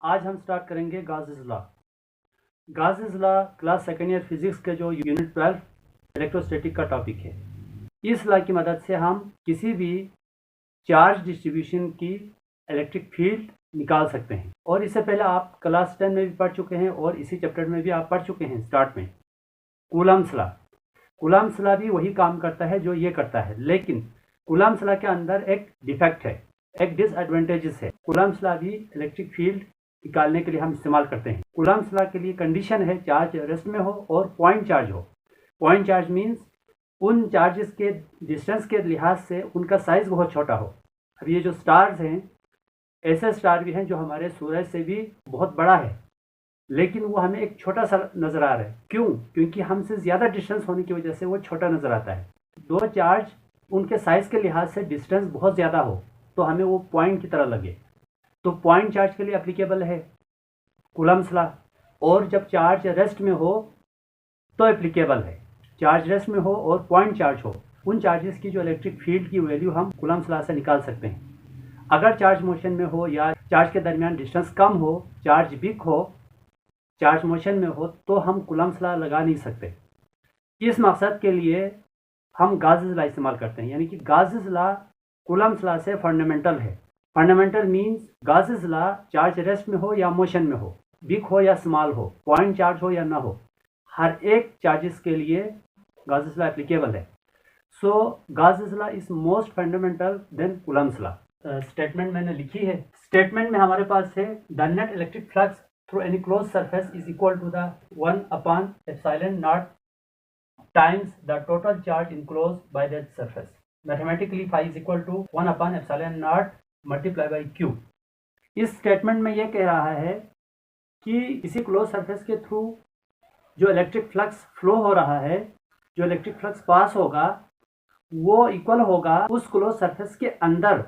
आज हम स्टार्ट करेंगे Gauss law. Gauss law class second year physics के जो यूनिट 12 इलेक्ट्रोस्टैटिक का टॉपिक है। इस लॉ की मदद से हम किसी भी चार्ज डिस्ट्रीब्यूशन की इलेक्ट्रिक फील्ड निकाल सकते हैं। और इससे पहले आप क्लास 10 में भी पढ़ चुके हैं और इसी चैप्टर में भी आप पढ़ चुके हैं स्टार्ट में कूलम्ब्स लॉ। कूलम्ब्स लॉ भी वही काम करता है जो ये करता है, लेकिन कूलम्ब्स लॉ के अंदर एक डिफेक्ट है, एक डिसएडवांटेजेस है। कूलम्ब्स लॉ भी इलेक्ट्रिक फील्ड निकालने के लिए हम इस्तेमाल करते हैं। कूलम्ब्स लॉ के लिए कंडीशन है चार्ज रेस्ट में हो और पॉइंट चार्ज हो। पॉइंट चार्ज मीन्स उन चार्जेस के डिस्टेंस के लिहाज से उनका साइज बहुत छोटा हो। अब ये जो स्टार्स हैं, ऐसे स्टार भी हैं जो हमारे सूरज से भी बहुत बड़ा है, लेकिन वो हमें एक छोटा सा नजर आ रहा है। क्यों? क्योंकि हमसे ज़्यादा डिस्टेंस होने की वजह से वो छोटा नजर आता है। दो चार्ज उनके साइज के लिहाज से डिस्टेंस बहुत ज़्यादा हो तो हमें वो पॉइंट की तरह लगे, तो पॉइंट चार्ज के लिए एप्लीकेबल है कूलम्ब्स लॉ। और जब चार्ज रेस्ट में हो तो एप्लीकेबल है। चार्ज रेस्ट में हो और पॉइंट चार्ज हो, उन चार्जेस की जो इलेक्ट्रिक फील्ड की वैल्यू हम कूलम्ब्स लॉ से निकाल सकते हैं। अगर चार्ज मोशन में हो या चार्ज के दरमियान डिस्टेंस कम हो, चार्ज बिग हो, चार्ज मोशन में हो, तो हम कूलम्ब्स लॉ लगा नहीं सकते। इस मकसद के लिए हम गाउस लॉ इस्तेमाल करते हैं, यानी कि गाउस लॉ कूलम्ब्स लॉ से फंडामेंटल है। Fundamental means Gauss law charge rest में हो या मोशन में हो, बिग हो या स्मॉल हो, पॉइंट चार्ज हो या ना हो, हर एक चार्जेस के लिए गाउस लॉ एप्लीकेबल है। So Gauss law is most fundamental than Coulomb's law. Statement मैंने लिखी है। स्टेटमेंट में हमारे पास है the net electric flux through any close surface is equal to the 1/ε0 times the total charge enclosed by that surface. Mathematically phi is equal to 1/ε0 multiplied by q. इस statement में यह कह रहा है कि किसी क्लोज सरफेस के थ्रू जो इलेक्ट्रिक फ्लक्स फ्लो हो रहा है, जो इलेक्ट्रिक फ्लक्स पास होगा, वो इक्वल होगा उस क्लोज सरफेस के अंदर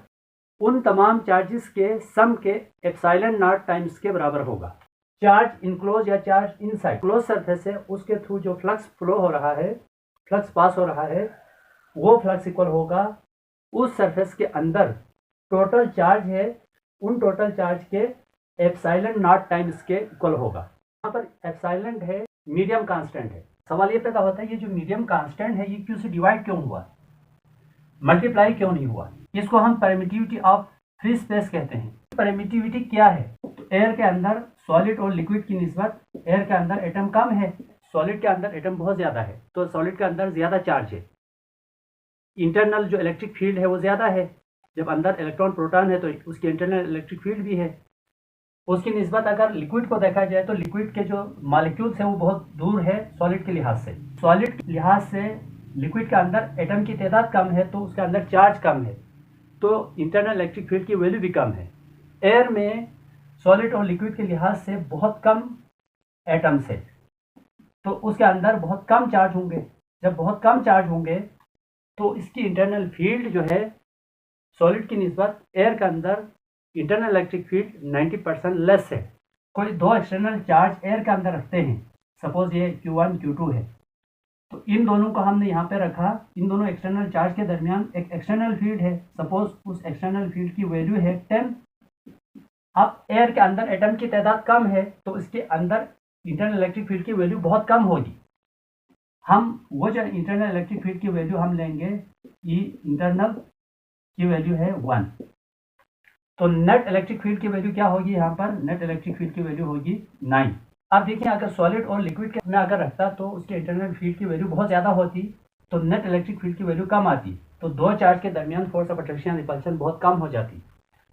उन तमाम चार्जेस के सम के ε0 टाइम्स के बराबर होगा। चार्ज इनक्लोज या चार्ज इनसाइड क्लोज सरफेस है, उसके थ्रू जो फ्लक्स फ्लो हो रहा है, फ्लक्स पास हो रहा है, वो फ्लक्स इक्वल होगा उस सरफेस के अंदर टोटल चार्ज है, उन टोटल चार्ज के ε0 टाइम्स के इक्वल होगा। यहाँ पर एप्सिलॉन है, मीडियम कांस्टेंट है। सवाल ये पैदा होता है ये जो मीडियम कांस्टेंट है ये क्यू से डिवाइड क्यों हुआ, मल्टीप्लाई क्यों नहीं हुआ? इसको हम परमिटिविटी ऑफ फ्री स्पेस कहते हैं। परमिटिविटी क्या है? तो एयर के अंदर सॉलिड और लिक्विड की निस्बत एयर के अंदर एटम कम है, सॉलिड के अंदर एटम बहुत ज़्यादा है, तो सॉलिड के अंदर ज़्यादा चार्ज है। इंटरनल जो इलेक्ट्रिक फील्ड है वो ज़्यादा है। जब अंदर इलेक्ट्रॉन प्रोटॉन है तो उसकी इंटरनल इलेक्ट्रिक फील्ड भी है। उसकी निस्बत अगर लिक्विड को देखा जाए तो लिक्विड के जो मॉलिक्यूल्स है वो बहुत दूर है सॉलिड के लिहाज से। सॉलिड के लिहाज से लिक्विड के अंदर एटम की तादाद कम है तो उसके अंदर चार्ज कम है, तो इंटरनल इलेक्ट्रिक फील्ड की वैल्यू भी कम है। एयर में सॉलिड और लिक्विड के लिहाज से बहुत कम एटम्स है, तो उसके अंदर बहुत कम चार्ज होंगे। जब बहुत कम चार्ज होंगे तो इसकी इंटरनल फील्ड जो है सॉलिड की निस्बत एयर के अंदर इंटरनल इलेक्ट्रिक फील्ड 90% लेस है। कोई दो एक्सटर्नल चार्ज एयर के अंदर रखते हैं, सपोज ये Q1 Q2 है, तो इन दोनों को हमने यहाँ पे रखा। इन दोनों एक्सटर्नल चार्ज के दरमियान एक एक्सटर्नल फील्ड है, सपोज उस एक्सटर्नल फील्ड की वैल्यू है 10। अब एयर के अंदर एटम की तादाद कम है तो इसके अंदर इंटरनल इलेक्ट्रिक फील्ड की वैल्यू बहुत कम होगी। हम वो जो इंटरनल इलेक्ट्रिक फील्ड की वैल्यू हम लेंगे, ई इंटरनल की वैल्यू है 1। तो नेट इलेक्ट्रिक फील्ड की वैल्यू क्या होगी? यहाँ पर नेट इलेक्ट्रिक फील्ड की वैल्यू होगी 9। अब देखिए अगर सॉलिड और लिक्विड के में अगर रखता तो उसके इंटरनल फील्ड की वैल्यू बहुत ज़्यादा होती, तो नेट इलेक्ट्रिक फील्ड की वैल्यू कम आती, तो दो चार्ज के दरमियान फोर्स ऑफ अट्रैक्शन रिपल्शन बहुत कम हो जाती।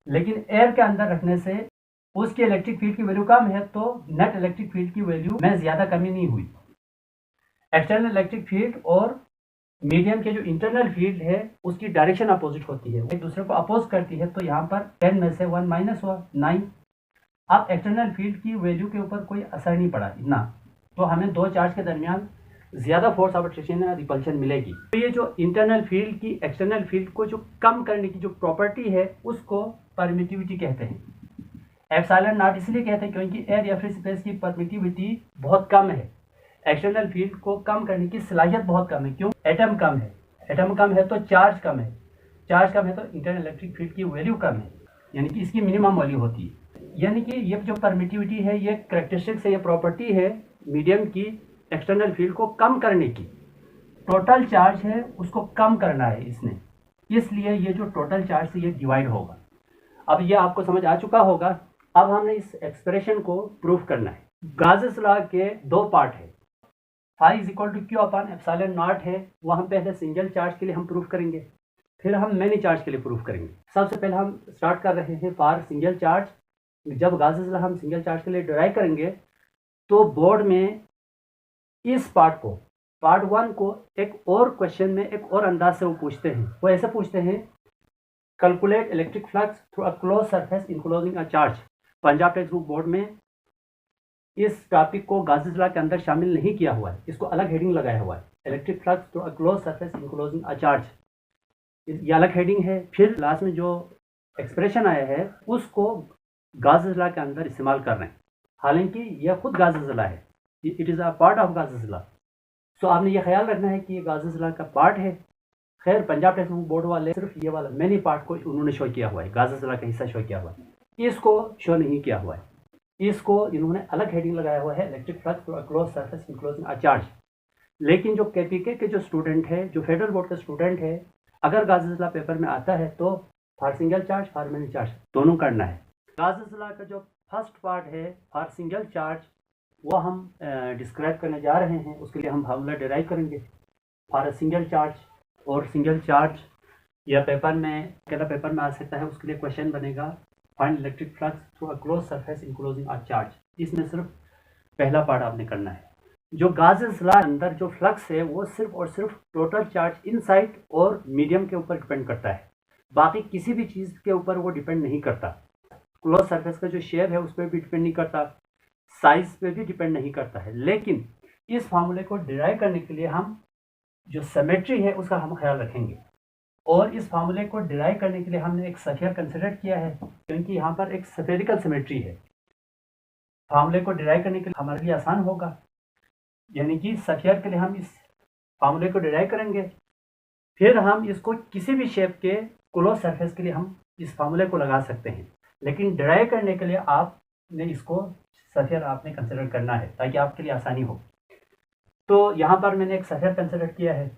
लेकिन एयर के अंदर रखने से उसकी इलेक्ट्रिक फील्ड की वैल्यू कम है, तो नेट इलेक्ट्रिक फील्ड की वैल्यू में ज़्यादा कमी नहीं हुई। एक्सटर्नल इलेक्ट्रिक फील्ड और मीडियम के जो इंटरनल फील्ड है उसकी डायरेक्शन अपोजिट होती है, एक दूसरे को अपोज करती है, तो यहाँ पर 10 में से 1 माइनस हुआ 9। अब एक्सटर्नल फील्ड की वैल्यू के ऊपर कोई असर नहीं पड़ा इतना, तो हमें दो चार्ज के दरमियान ज़्यादा फोर्स ऑफ अट्रैक्शन या रिपल्शन मिलेगी। तो ये जो इंटरनल फील्ड की एक्सटर्नल फील्ड को जो कम करने की जो प्रॉपर्टी है उसको परमिटिविटी कहते हैं। ε0 इसलिए कहते हैं क्योंकि एयर या फ्री स्पेस की परमिटिविटी बहुत कम है, एक्सटर्नल फील्ड को कम करने की सलाहियत बहुत कम है। क्यों? एटम कम है, एटम कम है तो चार्ज कम है, चार्ज कम है तो इंटरनल इलेक्ट्रिक फील्ड की वैल्यू कम है, यानी कि इसकी मिनिमम वैल्यू होती है। यानी कि ये जो परमिटिविटी है, ये करेक्टरिस्टिक्स है, ये प्रॉपर्टी है मीडियम की एक्सटर्नल फील्ड को कम करने की। टोटल चार्ज है उसको कम करना है इसने, इसलिए ये जो टोटल चार्ज से ये डिवाइड होगा। अब ये आपको समझ आ चुका होगा। अब हमने इस एक्सप्रेशन को प्रूफ करना है। गाउस लॉ के दो पार्ट है, phi is equal to Q upon epsilon naught है, वो हम पहले सिंगल चार्ज के लिए हम प्रूफ करेंगे, फिर हम मैनी चार्ज के लिए प्रूफ करेंगे। सबसे पहले हम स्टार्ट कर रहे हैं फॉर सिंगल चार्ज। जब गाउस लॉ हम सिंगल चार्ज के लिए डिराइव करेंगे तो बोर्ड में इस पार्ट 1 को एक और क्वेश्चन में एक और अंदाज से वो पूछते हैं। वो ऐसे पूछते हैं, calculate electric flux through a close surface enclosing a charge. Punjab text book board में इस टॉपिक को गाउस लॉ के अंदर शामिल नहीं किया हुआ है, इसको अलग हेडिंग लगाया हुआ है, electric flux through a close surface enclosing a charge, ये अलग हेडिंग है। फिर लास्ट में जो एक्सप्रेशन आया है उसको गाउस लॉ के अंदर इस्तेमाल कर रहे हैं, हालांकि यह खुद गाउस लॉ है, it is a part of Gauss law. So आपने ये ख्याल रखना है कि ये गाउस लॉ का पार्ट है। खैर पंजाब टेक्स्ट बुक बोर्ड वाले सिर्फ ये वाला मैनी पार्ट को उन्होंने शो किया हुआ है, गाउस लॉ का हिस्सा शो किया हुआ है, इसको शो नहीं किया हुआ है। इसको इन्होंने अलग हेडिंग लगाया हुआ है, electric flux through a close surface enclosing a charge. लेकिन जो केपीके के जो स्टूडेंट है, जो फेडरल बोर्ड के स्टूडेंट है, अगर गाउस लॉ पेपर में आता है तो for single charge for many charge दोनों करना है। गाउस लॉ का जो फर्स्ट पार्ट है फॉर सिंगल चार्ज वो हम डिस्क्राइब करने जा रहे हैं। उसके लिए हम फार्मूला डिराइव करेंगे फॉर अ सिंगल चार्ज। और सिंगल चार्ज या पेपर में पेपर में आ सकता है, उसके लिए क्वेश्चन बनेगा find electric flux through a close surface enclosing a charge. इसमें सिर्फ पहला पार्ट आपने करना है। जो गाउस लॉ अंदर जो फ्लक्स है वो सिर्फ और सिर्फ टोटल चार्ज इनसाइड और मीडियम के ऊपर डिपेंड करता है, बाकी किसी भी चीज़ के ऊपर वो डिपेंड नहीं करता। क्लोज सरफेस का जो शेप है उस पर भी डिपेंड नहीं करता, साइज पे भी डिपेंड नहीं करता है। लेकिन इस फार्मूले को डिराइव करने के लिए हम जो सिमेट्री है उसका हम ख्याल रखेंगे, और इस फार्मूले को डिराइव करने के लिए हमने एक स्फीयर कंसिडर किया है, क्योंकि यहाँ पर एक स्फेरिकल सिमेट्री है। फार्मूले को डिराइव करने के लिए हमारे लिए आसान होगा, यानी कि स्फीयर के लिए हम इस फार्मूले को डिराइव करेंगे, फिर हम इसको किसी भी शेप के क्लोज सरफेस के लिए हम इस फार्मूले को लगा सकते हैं। लेकिन डिराइव करने के लिए आपने इसको स्फीयर आपने कंसिडर करना है ताकि आपके लिए आसानी हो। तो यहाँ पर मैंने एक स्फीयर कंसिडर किया है,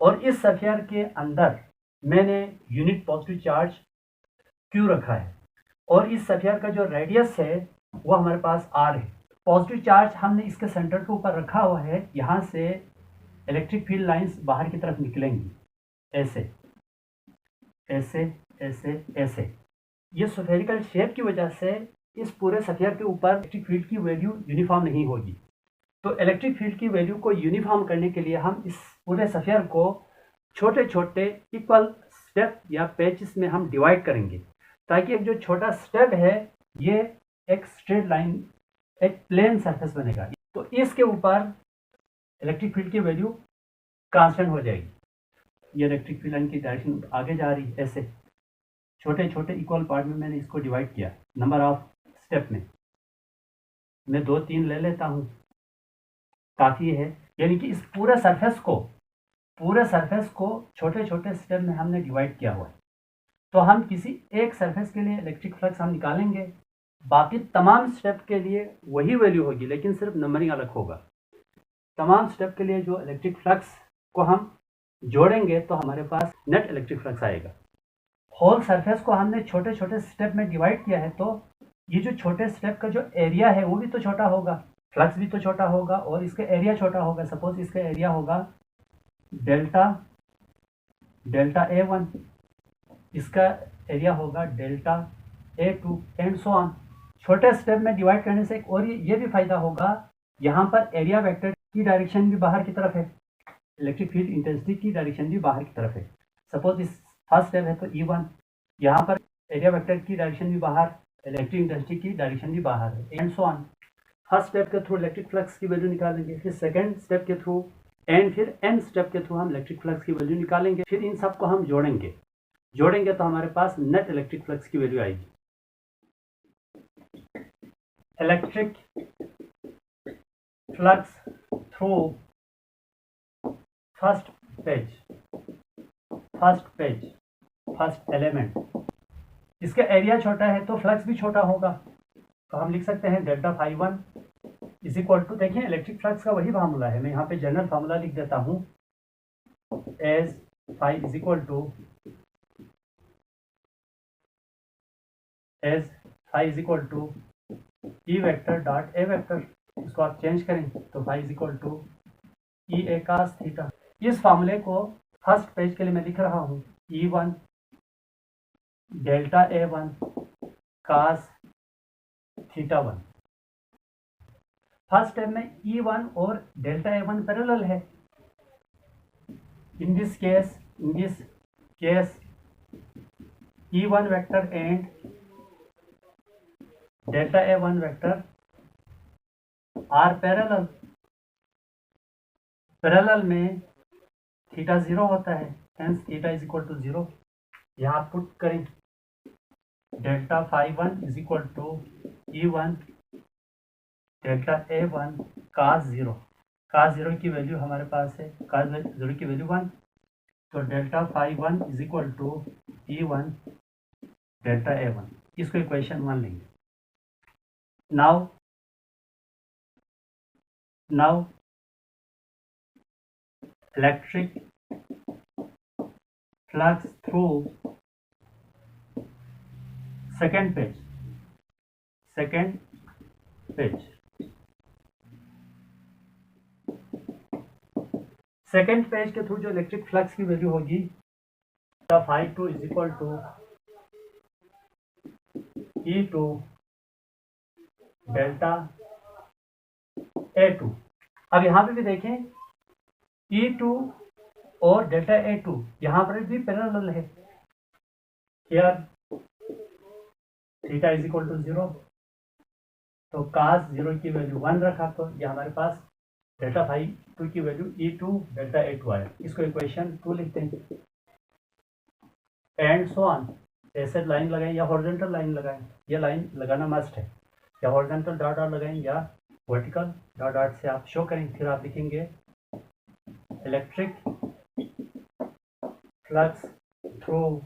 और इस स्फीयर के अंदर मैंने यूनिट पॉजिटिव चार्ज क्यू रखा है, और इस स्फीयर का जो रेडियस है वो हमारे पास आर है। पॉजिटिव चार्ज हमने इसके सेंटर के ऊपर रखा हुआ है, यहाँ से इलेक्ट्रिक फील्ड लाइंस बाहर की तरफ निकलेंगी, ऐसे ऐसे ऐसे ऐसे। ये स्फेरिकल शेप की वजह से इस पूरे स्फीयर के ऊपर इलेक्ट्रिक फील्ड की वैल्यू यूनिफॉर्म नहीं होगी। तो इलेक्ट्रिक फील्ड की वैल्यू को यूनिफॉर्म करने के लिए हम इस पूरे स्फीयर को छोटे छोटे इक्वल स्टेप या पैचेस में हम डिवाइड करेंगे, ताकि एक जो छोटा स्टेप है ये एक स्ट्रेट लाइन, एक प्लेन सरफेस बनेगा। तो इसके ऊपर इलेक्ट्रिक फील्ड की वैल्यू कांस्टेंट हो जाएगी। ये इलेक्ट्रिक फील्ड लाइन की डायरेक्शन आगे जा रही है, ऐसे छोटे छोटे इक्वल पार्ट में मैंने इसको डिवाइड किया नंबर ऑफ स्टेप में। मैं 2-3 ले लेता हूँ, काफ़ी है। यानी कि इस पूरे सरफेस को छोटे छोटे स्टेप में हमने डिवाइड किया हुआ है। तो हम किसी एक सरफेस के लिए इलेक्ट्रिक फ्लक्स हम निकालेंगे, बाकी तमाम स्टेप के लिए वही वैल्यू होगी, लेकिन सिर्फ नंबरिंग अलग होगा। तमाम स्टेप के लिए जो इलेक्ट्रिक फ्लक्स को हम जोड़ेंगे तो हमारे पास नेट इलेक्ट्रिक फ्लक्स आएगा। होल सरफेस को हमने छोटे छोटे स्टेप में डिवाइड किया है, तो ये जो छोटे स्टेप का जो एरिया है वो भी तो छोटा होगा, फ्लक्स भी तो छोटा होगा, और इसका एरिया छोटा होगा। सपोज इसका एरिया होगा डेल्टा A1, इसका एरिया होगा delta A2 and so on. छोटे स्टेप में डिवाइड करने से एक और ये भी फायदा होगा, यहाँ पर एरिया वेक्टर की डायरेक्शन भी बाहर की तरफ है, इलेक्ट्रिक फील्ड इंटेंसिटी की डायरेक्शन भी बाहर की तरफ है। सपोज इस फर्स्ट स्टेप है तो E1, यहाँ पर एरिया वेक्टर की डायरेक्शन भी बाहर, इलेक्ट्रिक इंटेंसिटी की डायरेक्शन भी बाहर है, and so on. First step के थ्रू इलेक्ट्रिक फ्लक्स की वैल्यू निकालेंगे, फिर सेकंड स्टेप के थ्रू एंड फिर एन स्टेप के थ्रू हम इलेक्ट्रिक फ्लक्स की वैल्यू निकालेंगे। फिर इन सब को हम जोड़ेंगे तो हमारे पास नेट इलेक्ट्रिक फ्लक्स की वैल्यू आएगी। Electric flux through first element इसका एरिया छोटा है तो फ्लक्स भी छोटा होगा। तो हम लिख सकते हैं delta phi one is equal to, देखिए इलेक्ट्रिक फ्लक्स का वही फार्मूला है, मैं यहाँ पे जनरल फार्मूला लिख देता हूँ, as phi is equal to as phi is equal to E vector dot A vector. इसको आप चेंज करें तो phi is equal to E A cos theta. इस फार्मूले को फर्स्ट पेज के लिए मैं लिख रहा हूँ, E one delta A one cos theta one. First step में ई वन और डेल्टा ए वन पैरेलल है। In this case E one vector and delta A one vector are parallel. Parallel में थीटा जीरो होता है, hence theta is equal to zero. यहाँ put करें delta phi one is equal to E one delta A one cos zero. Cos zero की value हमारे पास है, cos zero की वैल्यू वन, तो delta phi one is equal to E one delta A one. इसको equation one लेंगे। Now electric flux through second page second page के थ्रू जो इलेक्ट्रिक फ्लक्स की वैल्यू होगी, phi two is equal to E two delta A two. अब यहाँ पे भी देखें ई टू और डेल्टा ए टू यहाँ पर भी पैरेलल है। Here theta is equal to zero, तो कास जीरो की वैल्यू वन रखा, तो ये हमारे पास डेल्टा फाई टू की value E two delta A two आया। इसको इक्वेशन टू लिखते हैं। एंड सो ऑन, ऐसे लाइन लगाएं या हॉरिजॉन्टल लाइन लगाएं, ये लाइन लगाना मस्ट है, या हॉरिजॉन्टल डॉट डॉट लगाएं या वर्टिकल डॉट डॉट से आप शो करें। फिर आप लिखेंगे electric flux through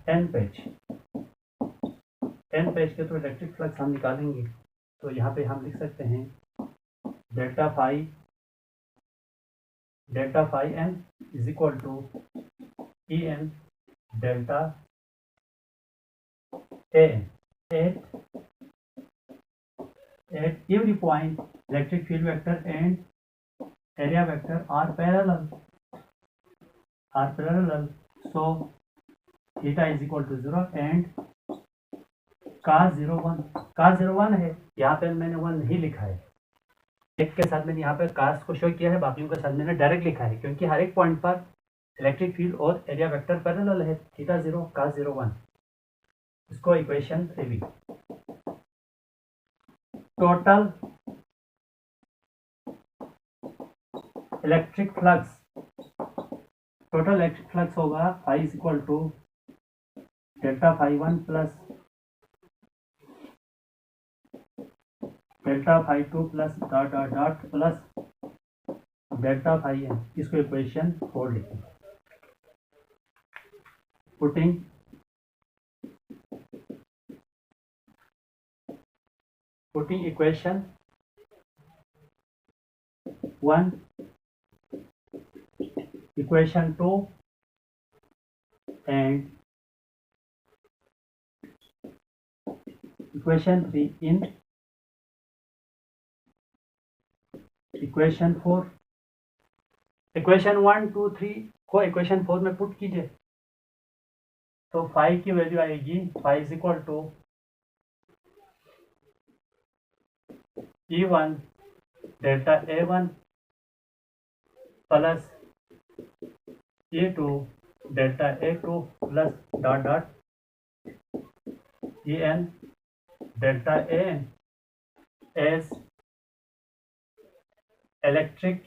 N page के थ्रू इलेक्ट्रिक फ्लक्स हम निकालेंगे। तो यहाँ पे हम लिख सकते हैं delta phi N is equal to E N delta A N. At every point, electric field vector and area vector are parallel. So theta is equal to 0 and cos 0 1 है। यहाँ पे मैंने 1 नहीं लिखा है, एक के साथ मैंने यहाँ पे cos को शो किया है, बाकियों के साथ मैंने डायरेक्ट लिखा है, क्योंकि हर एक पॉइंट पर इलेक्ट्रिक फील्ड और एरिया वेक्टर पैरेलल है। Theta 0 cos 0 1। इसको इक्वेशन 3 टोटल इलेक्ट्रिक फ्लक्स होगा phi is equal to delta phi one plus delta phi two plus dot dot dot plus delta phi N. इसको equation 4 लिखें। Putting equation 1 equation 2 and equation 3 in equation 4। equation 1 2 3 को equation 4 में put कीजिए, तो phi की value आएगी, phi is equal to E1 delta A1 plus E2 delta A2 plus dot dot En delta An as electric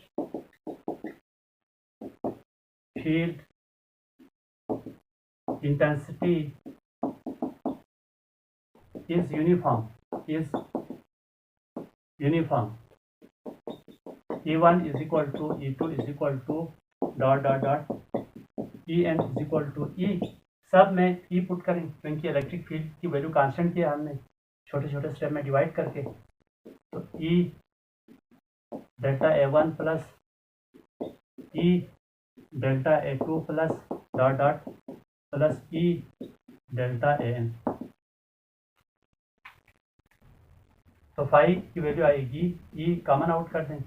field intensity is uniform E1 is equal to E2 is equal to dot dot dot E N is equal to E, सब में E put करें क्योंकि electric field की value constant किया हमने छोटे छोटे step में डिवाइड करके। तो E delta A1 plus E delta A2 plus dot dot plus E delta AN। तो फाई की वैल्यू आएगी, ई कॉमन आउट कर दें,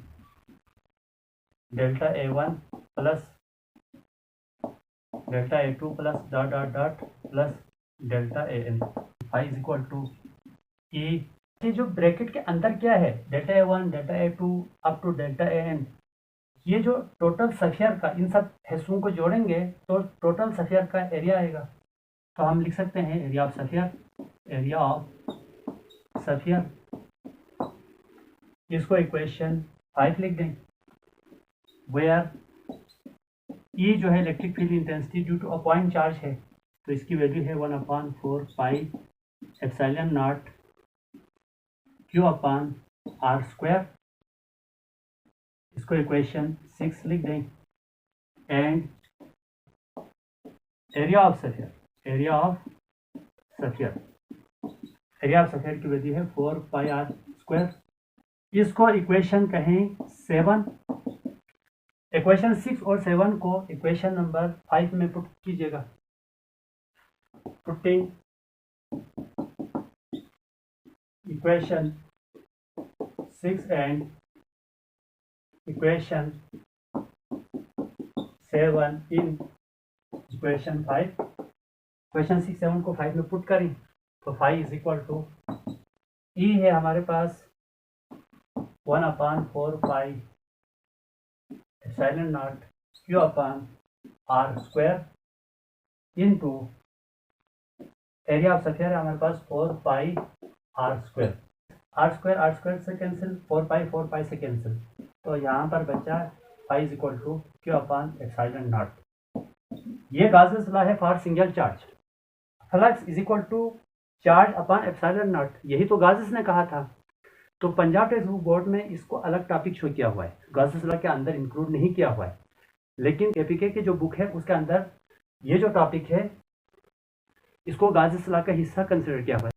delta A1 plus delta A2 plus dot dot dot plus delta AN। Phi is equal to ई, ये जो bracket के अंदर क्या है, delta A1 delta A2 up to delta AN, ये जो टोटल सफियर का इन सब हिस्सों को जोड़ेंगे तो टोटल सफियर का एरिया आएगा। तो हम लिख सकते हैं area of sphere, area of sphere, इसको इक्वेशन 5 लिख दें, वेयर ई जो है electric field intensity due to a point charge है, तो इसकी वैल्यू है 1/4 पाई एप्सिलॉन नॉट Q/r², इसको इक्वेशन 6 लिख दें, and area of sphere, area of sphere, area of sphere की वैल्यू है 4πr²। इसको इक्वेशन कहें 7, इक्वेशन 6 और 7 को इक्वेशन नंबर 5 में पुट कीजिएगा। Putting equation 6 and equation 7 in equation 5, equation 6 7 को 5 में पुट करें तो 5 इज इक्वल टू ई है हमारे पास 1/4 pi epsilon not Q/r² into area of sphere है हमारे पास 4πr², r² से कैंसिल, 4π से कैंसिल, तो यहाँ पर बचा 5 इक्वल टू Q/ε0। ये गाउसेस लॉ है for single charge, flux is equal to charge upon ε0, यही तो गाउसेस ने कहा था। तो पंजाब टेक्स्ट बुक बोर्ड में इसको अलग टॉपिक शो किया हुआ है, गाउसेस लॉ के अंदर इंक्लूड नहीं किया हुआ है, लेकिन KPK की जो बुक है उसके अंदर ये जो टॉपिक है इसको गाउसेस लॉ का हिस्सा कंसिडर किया हुआ है।